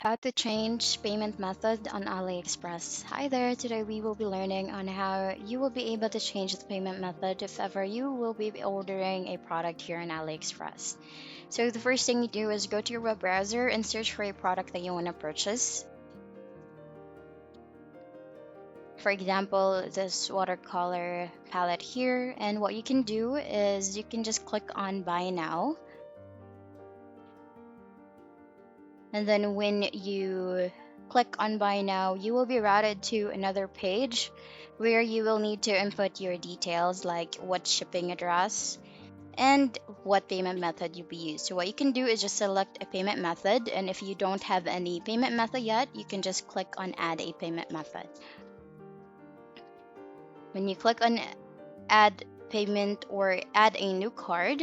How to change payment method on AliExpress. Hi there, today we will be learning on how you will be able to change the payment method if ever you will be ordering a product here on AliExpress. So the first thing you do is go to your web browser and search for a product that you want to purchase. For example, this watercolor palette here, and what you can do is you can just click on buy now. And then when you click on buy now, you will be routed to another page where you will need to input your details like what shipping address and what payment method you'll be used. So what you can do is just select a payment method, and if you don't have any payment method yet, you can just click on add a payment method. When you click on add payment or add a new card,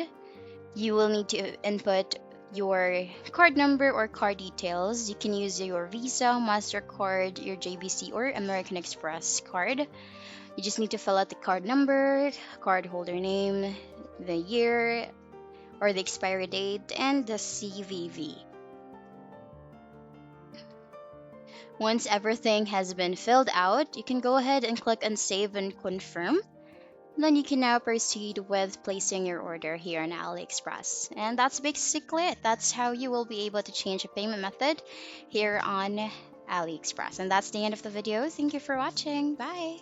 you will need to input your card number or card details. You can use your Visa, MasterCard, your JBC, or American Express card. You just need to fill out the card number, card holder name, the year or the expiry date, and the CVV. Once everything has been filled out, you can go ahead and click on save and confirm. Then you can now proceed with placing your order here on AliExpress. And that's basically it. That's how you will be able to change a payment method here on AliExpress. And that's the end of the video. Thank you for watching. Bye.